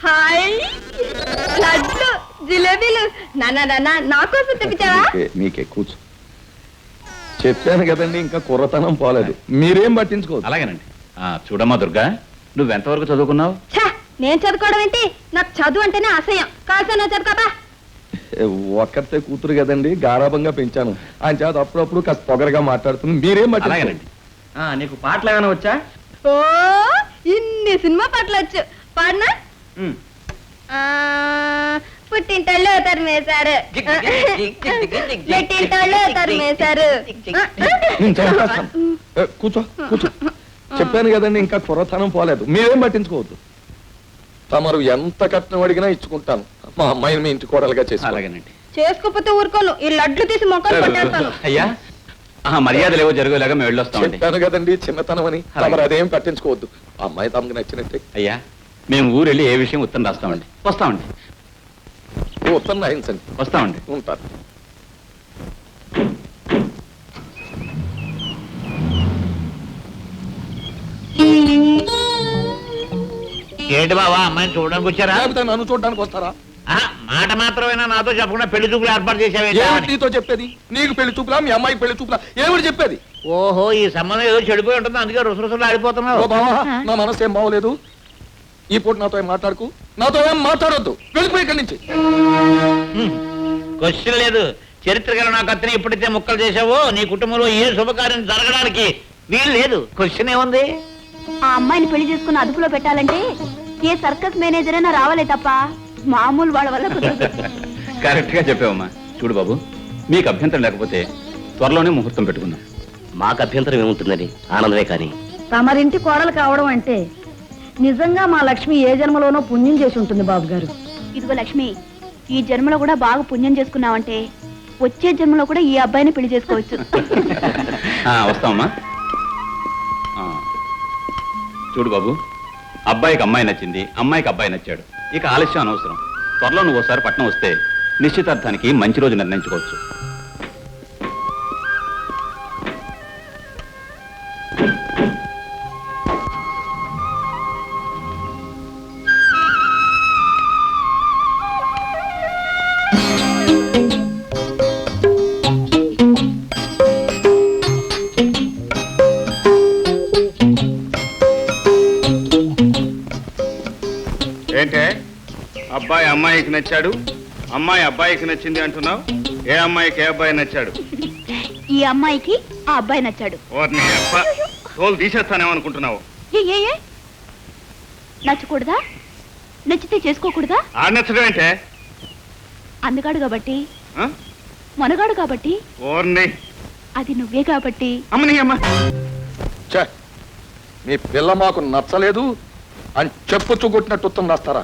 Hi లడ్లు జిలేబీలు నాన్న నా కోసం తెప్పించావా? మీకే కూర్చో. చెప్పాను కదండి, ఇంకా కుర్రతనం పోలేదు, మీరేం పట్టించుకోవద్దు. అలాగేనండి. చూడమ్మా దుర్గా, నువ్వెంతవరకు చదువుకున్నావు? నేను చదువుకోవడం ఏంటి, నాకు చదువు అంటేనే అసహ్యం. కాల్సా చదువుకోబా. ఒక్కతే కూతురు కదండి, గారాభంగా పెంచాను. ఆయన చేత అప్పుడప్పుడు కాస్త పొగరగా మాట్లాడుతుంది, మీరేం పట్టించుకోండి. నీకు పాటలు ఏమైనా వచ్చా? ఓ ఇన్ని సినిమా పాటలు వచ్చు. పాడనా? పుట్టింటోళ్ళు తరిమేశారు, మెట్టింటోళ్ళు తరిమేశారు. కూర్చో కూర్చో. చెప్పాను కదండి, ఇంకా కుర్రతనం పోలేదు, మీరేం పట్టించుకోవద్దు. తమరు ఎంత కట్నం అడిగినా ఇచ్చుకుంటాను. మా అమ్మాయిని మీ ఇంటి కోడలుగా అలాగేనండి. చేసుకోకపోతే ఊరుకోను, ఈ లడ్లు తీసి మొక్కలు కొట్టేస్తాను. అయ్యా మర్యాదలు ఏవో జరగలేగా మేము వెళ్ళొస్తామండి. చెప్పాను కదండి, చిన్నతనం అని. తమరు అదేం పట్టించుకోవద్దు. అమ్మాయి తమకు నచ్చినట్టే. అయ్యా మేము ఊరు వెళ్ళి ఏ విషయం ఉత్తరం రాస్తామండి. వస్తామండి. ఉత్తరం రాయించండి. వస్తామండి. ఉంటారు. ఏంటి బావా, అమ్మాయిని చూడడానికి వచ్చారా? నన్ను చూడడానికి వస్తారా? మాట మాత్రమేనా నాతో చెప్పకుండా పెళ్లి చూపులు ఏర్పాటు చేసావే? నీతో చెప్పేది? నీకు పెళ్లి చూపులా, మీ అమ్మాయికి పెళ్లి చూపులా, ఏమిటి చెప్పేది? ఓహో, ఈ సంబంధం ఏదో చెడిపోయి ఉంటుంది, అందుకే రుసరుసలు ఆడిపోతున్నావు. నా మనసు ఏం బాగోలేదు. ఈ పూట నాతో ఏం మాట్లాడుకు, నాతో ఏం మాట్లాడొద్దు, వెళ్ళిపోయి ఇక్కడి నుంచి. క్వశ్చన్ లేదు. చరిత్ర గల నా కత్తిని ఎప్పుడైతే ముక్కలు చేసావో నీ కుటుంబంలో ఏ శుభకార్యం జరగడానికి వీలు లేదు. క్వశ్చన్ ఏముంది? ఆ అమ్మాయిని పెళ్లి చేసుకుని అదుపులో పెట్టాలంటే ఏ సర్కస్ మేనేజర్ అయినా రావాలే తప్ప మామూలు వాళ్ళ వల్ల కరెక్ట్ గా చెప్పావమ్మా. చూడు బాబు, మీకు అభ్యంతరం లేకపోతే త్వరలోనే ముహూర్తం పెట్టుకుందాం. మాకు అభ్యంతరం ఏముంటుందని ఆనందమే. కానీ తమరింటి కోడలు కావడం అంటే నిజంగా మా లక్ష్మి ఏ జన్మలోనో పుణ్యం చేసి ఉంటుంది బాబు గారు. ఇదిగో లక్ష్మి, ఈ జన్మలో కూడా బాగా పుణ్యం చేసుకున్నావంటే వచ్చే జన్మలో కూడా ఈ అబ్బాయిని పెళ్లి చేసుకోవచ్చు. వస్తామమ్మా. చూడు బాబు, అబ్బాయికి అమ్మాయి నచ్చింది, అమ్మాయికి అబ్బాయి నచ్చాడు. ఇక ఆలస్యం అనవసరం. త్వరలో నువ్వు ఒకసారి పట్నం వస్తే నిశ్చితార్థానికి మంచి రోజు నిర్ణయించుకోవచ్చు. ఏంటే, అబ్బాయి అమ్మాయికి నచ్చాడు, అమ్మాయి అబ్బాయికి నచ్చింది అంటున్నావు? ఏ అమ్మాయికి ఏ అబ్బాయి నచ్చాడు? ఈ అమ్మాయికి ఆ అబ్బాయి నచ్చాడు. తోలు తీసేస్తానేమనుకుంటున్నావు? నచ్చకూడదా? నచ్చితే చేసుకోకూడదా? నచ్చడం ఏంటే? అందగాడు కాబట్టి, మనగాడు కాబట్టి, అది నువ్వే కాబట్టి. మీ పిల్ల మాకు నచ్చలేదు అని చెప్పుచ్చు కొట్టినట్టు ఉత్తరం రాస్తారా?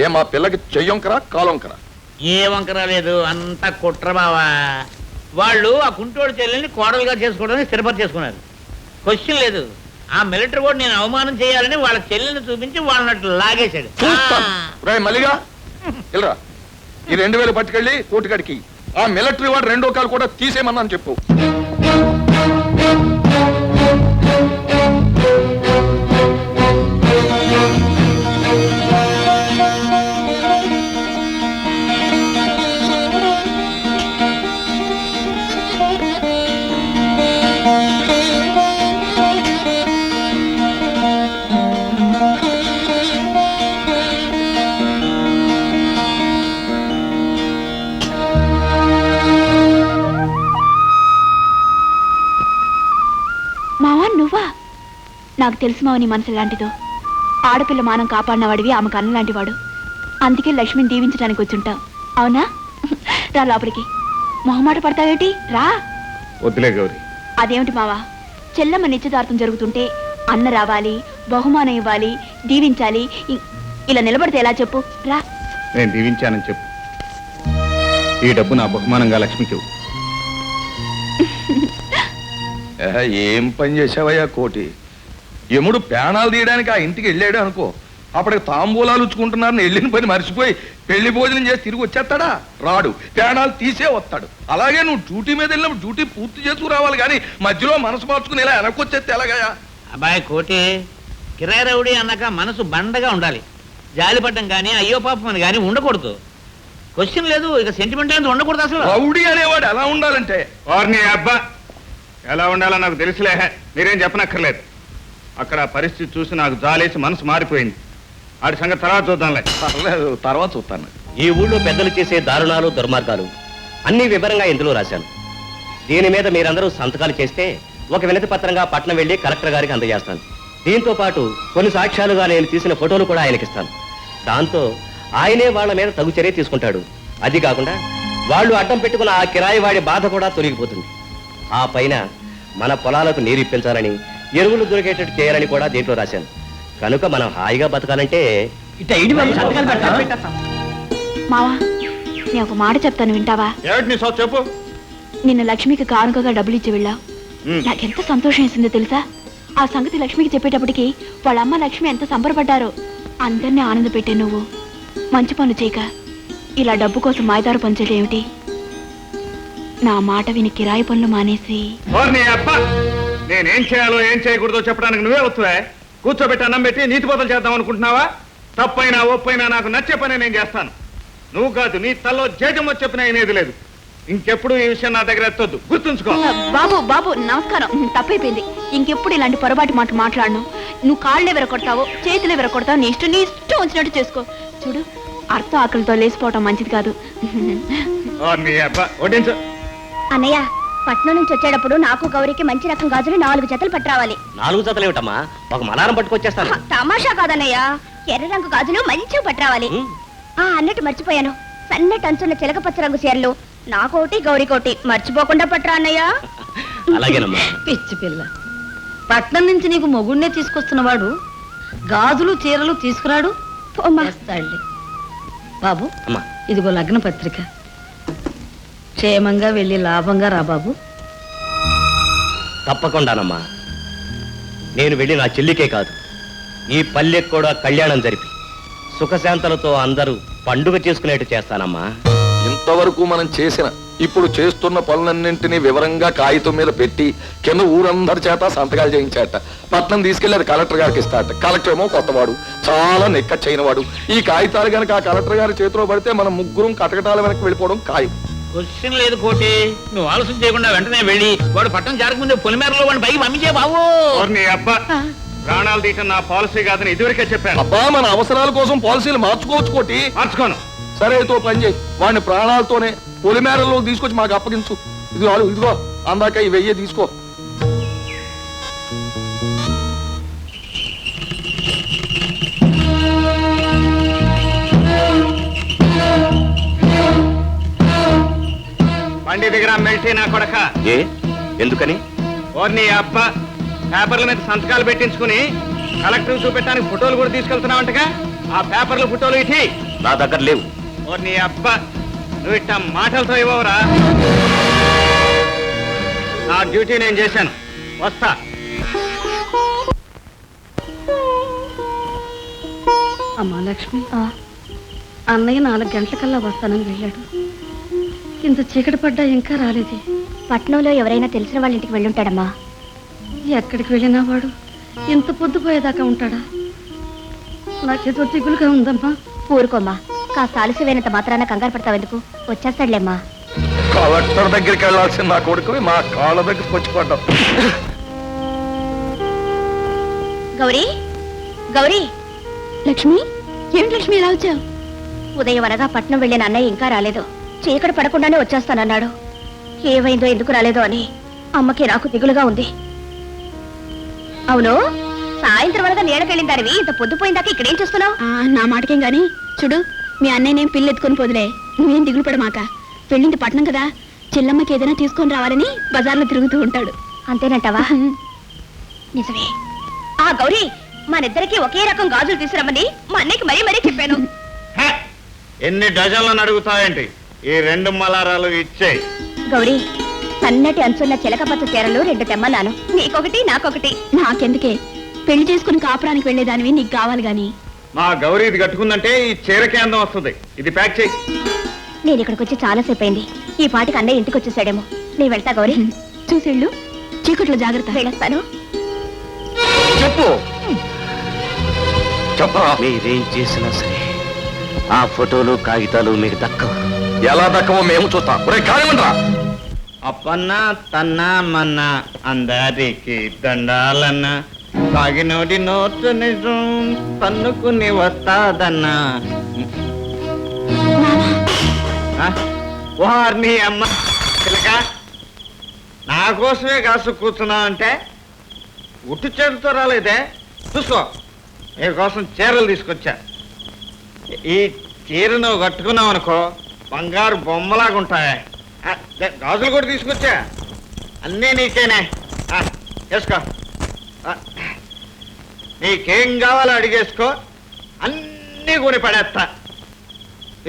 ఏ మా పిల్లకి చెయ్యొంకరా కాలొంకరా? ఏ వంకరా లేదు, అంతా కుట్ర బావా. వాళ్ళు ఆ కుంటోడు చెల్లెల్ని కోడలుగా చేసుకోవడానికి స్థిరపతి చేసుకున్నారు. క్వశ్చన్ లేదు. ఆ మిలిటరీ కూడా నేను అవమానం చేయాలని వాళ్ళ చెల్లెల్ని చూపించి వాళ్ళనట్టు లాగేశాడు. మల్లిగా వెళ్ళరా, ఈ 2000 పట్టుకెళ్ళి కోటికాడికి. ఆ మిలిటరీ వాడు 2వ కాలు కూడా తీసేయమన్నాను చెప్పు. నాకు తెలుసు మావ నీ మనసు ఎలాంటిదో. ఆడపిల్ల మానం కాపాడినవాడివి, ఆమెకు అన్న లాంటివాడు. అందుకే లక్ష్మిని దీవించడానికి వచ్చుంటావు. అవునా? రా లోపలికి. మొహమాట పడతావేటి? రా. వద్దులే గౌరీ. అదేమిటి మావా, చెల్లమ్మ నిశ్చితార్థం జరుగుతుంటే అన్న రావాలి, బహుమానం ఇవ్వాలి, దీవించాలి. ఇలా నిలబడితే ఎలా చెప్పు? రా. నేను దీవించానని చెప్పు. ఈ డబ్బు నా బహుమానంగా లక్ష్మికి. ఏం పని చేసావయ్యా కోటి? యముడు ప్రాణాలు తీయడానికి ఆ ఇంటికి వెళ్ళాడు అనుకో, అప్పటికి తాంబూలాలు ఉచ్చుకుంటున్నారని వెళ్ళిన పని మర్చిపోయి పెళ్లి భోజనం చేసి తిరిగి వచ్చేస్తాడా? రాడు. ప్రాణాలు తీసే వస్తాడు. అలాగే నువ్వు డ్యూటీ మీద వెళ్ళినప్పుడు డ్యూటీ పూర్తి చేసుకు రావాలి, కానీ మధ్యలో మనసు మార్చుకుని ఇలా వెనక్కొచ్చేస్తే ఎలాగయా? అబ్బాయి కోటి, కిరాయి రౌడీ అన్నాక మనసు బండగా ఉండాలి. జాలిపడ్డం కానీ అయ్యో పాపం అని కానీ ఉండకూడదు. క్వశ్చన్ లేదు, ఇక సెంటిమెంట్ అనేది ఉండకూడదు అసలు. రౌడీ అనేవాడు ఎలా ఉండాలంటే వారిని అబ్బా ఎలా ఉండాలో నాకు తెలుసులే, మీరేం చెప్పనక్కర్లేదు. అక్కడ ఆ పరిస్థితి చూసి నాకు జాలేసి మనసు మారిపోయింది. ఆడి సంగతి తర్వాత చూద్దాంలే. పర్లేదు, తర్వాత చూస్తాను. ఈ ఊళ్ళో పెద్దలు చేసే దారుణాలు దుర్మార్గాలు అన్ని వివరంగా ఇందులో రాశాను. దీని మీద మీరందరూ సంతకాలు చేస్తే ఒక వినతి పత్రంగా పట్నం వెళ్లి కలెక్టర్ గారికి అందజేస్తాను. దీంతో పాటు కొన్ని సాక్ష్యాలుగా నేను తీసిన ఫోటోలు కూడా ఆయనకిస్తాను. దాంతో ఆయనే వాళ్ళ మీద తగు చర్య తీసుకుంటాడు. అది కాకుండా వాళ్ళు అడ్డం పెట్టుకున్న ఆ కిరాయి వాడి బాధ కూడా తొలగిపోతుంది. ఆ పైన మన పొలాలకు నీరు ఇప్పించాలని, ఎరువులు దొరికేటట్టు చేయాలని కూడా దీంట్లో రాశాను. కనుక మనం హాయిగా బతకాలంటే మావా, నేను ఒక మాట చెప్తాను, వింటావా? ఏమిటి నీ సోచ్ చెప్పు. నిన్న లక్ష్మికి కానుకగా డబ్బులు ఇచ్చి వెళ్ళావు. నాకెంత సంతోషం వేసిందో తెలుసా? ఆ సంగతి లక్ష్మికి చెప్పేటప్పటికి వాళ్ళ అమ్మ లక్ష్మి ఎంత సంబరపడ్డారో. అందరినీ ఆనంద పెట్టే నువ్వు మంచి పనులు చేయక ఇలా డబ్బు కోసం మాయదారు పనిచేయటేమిటి? నా మాట విని కిరాయి పనులు మానేసి వారిని అబ్బా నేనేం చేయాలో ఏం చేయకూడదో చెప్పడానికి నువ్వే వస్తువే. కూర్చోబెట్టి అన్నం పెట్టి నీతి బోధలు చేద్దాం అనుకుంటున్నావా? తప్పైనా ఒప్పైనా నాకు నచ్చే పని నేను చేస్తాను. నువ్వు కాదు, నీ తల్లో జేజమ్మ చెప్పినా అనేది లేదు. ఇంకెప్పుడు ఈ విషయం నా దగ్గర ఎత్తొద్దు, గుర్తుంచుకో. బాబు బాబు నమస్కారం, తప్పైపోయింది. ఇంకెప్పుడు ఇలాంటి పొరపాటు మాటలు మాట్లాడను. నువ్వు కాళ్ళే విరగొడతావు, చేతులే విరగొడతావు, నీ ఇష్టం వచ్చినట్టు చేసుకో. చూడు, అర్థ ఆకలితో లేచిపోవటం మంచిది కాదు. వారిని అబ్బా వడ్డించు. అన్నయ్య, పట్నం నుంచి వచ్చేటప్పుడు నాకు గౌరికి మంచి రకం గాజులు 4 జతలు పట్టురావాలి. 4 జతలు ఏమిటమ్మా, ఒక మలారం పట్టుకొచ్చేస్తాను. తమాషా కాదన్నయ్య, ఎర్ర రంగు గాజులు మంచిగా పట్టురావాలి. అన్నట్టు మర్చిపోయాను, సన్నటి అంచున్న చిలకపచ్చ రంగు చీరలు నాకోటి గౌరికోటి మర్చిపోకుండా పట్టురా అన్నయ్య. అలాగేనమ్మా. పిచ్చి పిల్ల, పట్నం నుంచి నీకు మొగుడినే తీసుకొస్తున్నవాడు గాజులు చీరలు తీసుకురాడు. బాబు, అమ్మా. ఇదిగో లగ్న పత్రిక. క్షేమంగా వెళ్ళి లాభంగా రా బాబు. తప్పకుండానమ్మా. నేను వెళ్ళి నా చెల్లికే కాదు, ఈ పల్లెకు కూడా కళ్యాణం జరిపి సుఖశాంతలతో అందరూ పండుగ చేసుకునేట్టు చేస్తానమ్మా. ఇంతవరకు మనం చేసిన, ఇప్పుడు చేస్తున్న పనులన్నింటినీ వివరంగా కాగితం మీద పెట్టి కింద ఊరందరి చేత సంతకాలు చేయించాట. పట్నం తీసుకెళ్లి అది కలెక్టర్ గారికి ఇస్తాట. కలెక్టర్ ఏమో కొత్తవాడు, చాలా నిక్కచ్చైనవాడు. ఈ కాగితాలు కనుక ఆ కలెక్టర్ గారి చేతిలో పడితే మనం ముగ్గురం కటకటాల వెనక్కి వెళ్ళిపోవడం ఖాయం. క్వశ్చన్ లేదు కోటి, నువ్వు ఆలోచన చేయకుండా వెంటనే వెళ్ళి వాడు పట్టణం జారకముందే పొలిమేరలో వాడిని పైకి పంపించే బాబు. వారిని అబ్బా ప్రాణాలు తీయటం నా పాలసీ కాదని ఇదివరకే చెప్పాను. అబ్బా, మన అవసరాల కోసం పాలసీలు మార్చుకోవచ్చు కోటి. మార్చుకోను. సరే, తో పని చేయి. వాడిని ప్రాణాలతోనే పొలిమేరలో తీసుకొచ్చి మాకు అప్పగించు. ఇదిగో అందాక ఈ 1000 తీసుకో. బండి దగ్గర మెల్టీ నా కొడక. ఏ ఎందుకని? ఓర్ని అబ్బా పేపర్ల మీద సంతకాలు పెట్టించుకుని కలెక్టర్ చూపెట్టడానికి ఫోటోలు కూడా తీసుకెళ్తున్నావంటగా. ఆ పేపర్ల ఫోటోలు ఇటీ నా దగ్గర లేవు. ఓర్ని అబ్బా నువ్వు ఇట్ట మాటలతో ఇవ్వవురా. నా డ్యూటీ నేను చేశాను, వస్తా. అమ్మా లక్ష్మి, అన్నయ్య 4 గంటలకల్లా వస్తానని వెళ్ళాడు. ఇంత చీకటి పడ్డా ఇంకా రాలేదే. పట్నంలో ఎవరైనా తెలిసిన వాళ్ళ ఇంటికి వెళ్ళుంటాడమ్మా. ఎక్కడికి వెళ్ళినా వాడు ఇంత పొద్దుపోయేదాకా ఉంటాడా? నాకేదో దిగులుగా ఉందమ్మా. ఊరుకోమ్మా, కాస్త ఆలస్యమైనంత మాత్రాన కంగారు పడతావెందుకు? వచ్చేస్తాడులేమ్మా. కలెక్టర్ దగ్గరికి వెళ్ళాల్సిన నా కొడుకు మా కాళ్ళ దగ్గరికి వచ్చి పడ్డాం. గౌరీ, గౌరీ. లక్ష్మి, ఏమిటి లక్ష్మి ఇలా వచ్చావు? ఉదయం అనగా పట్నం వెళ్ళిన అన్నయ్య ఇంకా రాలేదు. చీకటి పడకుండానే వచ్చేస్తానన్నాడు. ఏమైందో, ఎందుకు రాలేదో అని అమ్మకి నాకు దిగులుగా ఉంది. అవును, సాయంత్రం అనగా నీడకెళ్ళిన దానివి ఇంత పొద్దుపోయిందాక ఇక్కడేం చేస్తున్నావు? నా మాటకేం గాని, చూడు, మీ అన్నయ్యనేం పిల్లి ఎత్తుకొని పోదులే. నువ్వేం దిగులు పడమాక. పెళ్ళింది పట్నం కదా, చెల్లమ్మకి ఏదైనా తీసుకొని రావాలని బజార్లో తిరుగుతూ ఉంటాడు. అంతేనంటావా? నిజమే. ఆ గౌరీ, మనిద్దరికి ఒకే రకం గాజులు తీసుకురమ్మని మా అన్నయ్యకి మరీ మరీ చెప్పాను. హే, ఎన్ని డజన్లను అడుగుతావేంటి? ఈ 2 మలారాలు ఇచ్చేయి. గౌరీ, సన్నటి అంచున్న చిలకపచ్చ చీరలు 2 తెమ్మన్నాను. నీకొకటి, నాకొకటి. నాకెందుకే, పెళ్లి చేసుకుని కాపురానికి వెళ్ళేదానివి నీకు కావాలి గాని. మా గౌరీ ఇది కట్టుకుందంటే ఈ చీరకే అందం వస్తుంది. ఇది ప్యాక్ చేయి. నేను ఇక్కడికి వచ్చి చాలాసేపు అయింది. ఈ పాటికి అన్నయ్య ఇంటికి వచ్చేసాడేమో. నేను వెళ్తా గౌరీ. చూసేళ్ళు, చీకట్లో జాగ్రత్త. వెళ్ళొస్తాను. చెప్పు. చెప్పరా మీరేం చేసినా సరే ఆ ఫోటోలు కాగితాలు మీకు దక్కవు. ఎలా దక్కవో మేము చూస్తాం. ఒరే కానివ్వండిరా. అప్పన్న తన్న మన్న అందరికి దండాలన్న సాగినోడి నోటు నిజం తన్నుకుని వస్తాదన్న. వారిని అమ్మ చిలక నా కోసమే కాసు కూర్చున్నావు అంటే ఉట్టు చేతితో రాలేదే. చూసుకో నీ కోసం చీరలు తీసుకొచ్చా. ఈ చీర నువ్వు కట్టుకున్నావు అనుకో బంగారు బొమ్మలాగా ఉంటాయి. గాజులు కూడా తీసుకొచ్చా. అన్నీ నీకేనే. వేసుకో. నీకేం కావాలో అడిగేసుకో. అన్నీ కొని పడేస్తా.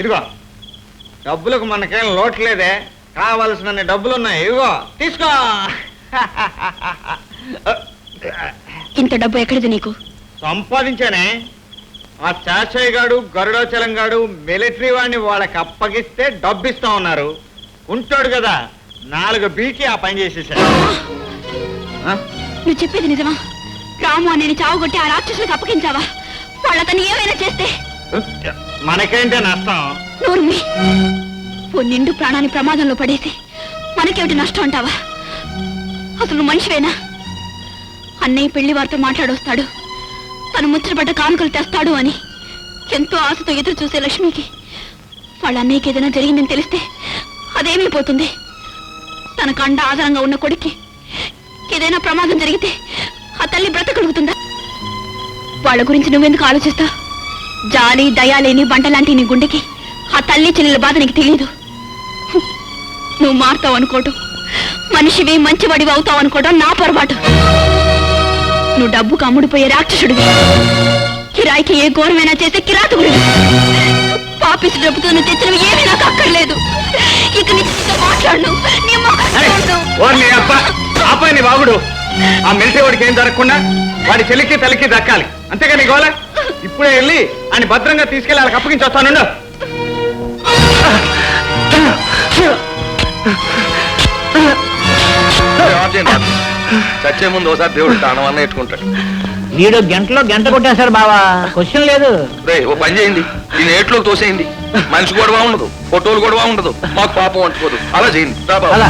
ఇదిగో డబ్బులకు మనకేం లోట్లేదే. కావలసినన్ని డబ్బులున్నాయి. ఇదిగో తీసుకో. ఇంత డబ్బు ఎక్కడిది నీకు? సంపాదించానే. ఆ చాచయ్య గాడు గరుడాచలం గాడు మిలిటరీ వాడిని వాళ్ళకి అప్పగిస్తే డబ్బు ఇస్తా ఉన్నారు. ఉంటాడు కదా 4 బీకి ఆ పని చేసేసాడు. నువ్వు చెప్పేది నిజమా? రాము అని చావుగొట్టి ఆ రాక్షసులకు అప్పగించావా? వాళ్ళతను ఏమైనా చేస్తే మనకేంటే నష్టం? నూర్మి, ఓ నిండు ప్రాణాన్ని ప్రమాదంలో పడేసి మనకేమిటి నష్టం అంటావా? అసలు మనిషివేనా? అన్నయ్య పెళ్లి వారితో మాట్లాడొస్తాడు, తను ముచ్చటపడ్డ కానుకలు తెస్తాడు అని ఎంతో ఆశతో ఎదురు చూసే లక్ష్మికి వాళ్ళ అన్నయ్యకి ఏదైనా జరిగిందని తెలిస్తే అదేమైపోతుంది? తన కండ ఆధారంగా ఉన్న కొడుక్కి ఏదైనా ప్రమాదం జరిగితే ఆ తల్లి బ్రతకలుగుతుందా? వాళ్ళ గురించి నువ్వెందుకు ఆలోచిస్తా? జాలి దయా లేని బంటలాంటి నీ గుండెకి ఆ తల్లి చెల్లెల బాధ నీకు తెలియదు. నువ్వు మారుతావు అనుకోవటం, మనిషివి మంచివాడివి అవుతావు అనుకోవడం నా పొరపాటు. నువ్వు డబ్బుకు అమ్ముడిపోయే రాక్షసుడివి, కిరాయికి ఏ ఘోరమైనా చేసే కిరాతకుడివి. పాపిసి డబ్బుతో నువ్వు తెచ్చినవి ఏమీ నాకు అక్కర్లేదు. ఇక నీతో మాట్లాడను. నీ ముఖం చూడను. ఆపాయి బాబుడు. ఆ మిలిటరీ వాడికి ఏం జరగకుండా వాడి చెల్లికి తల్లికి దక్కాలి. అంతేగాని గోల. ఇప్పుడే వెళ్ళి ఆయన భద్రంగా తీసుకెళ్ళి వాళ్ళకి అప్పగించి వస్తాను. చచ్చే ముందు ఒకసారి దేవుడు తానవన్న ఎట్టుకుంటాడు. వీడు గంటలో గంట కొట్టేశాడు బావా. క్వశ్చన్ లేదు. రే ఓ పని చేయండి, ఈ ఏట్లోకి తోసేయండి. మనిషి గొడవ ఉండదు, ఫోటోలు గొడవ ఉండదు, మాకు పాపం అంటుకోదు. అలా చేయండి. అలా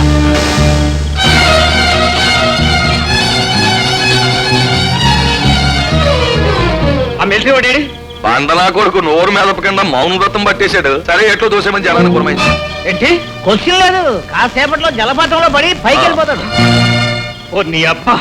ఆ మిలిటరీ వాడి బండలా కొడుకు నోరు మెదపకుండా మౌన వ్రతం పట్టేశాడు. సరే ఎట్లో దోసేమని జలాన్ని పురమాయించి. ఏంటి క్వశ్చన్ లేదు. కాసేపట్లో జలపాతంలో పడి పైకి వెళ్ళిపోతాడు. ఓ నీ అబ్బా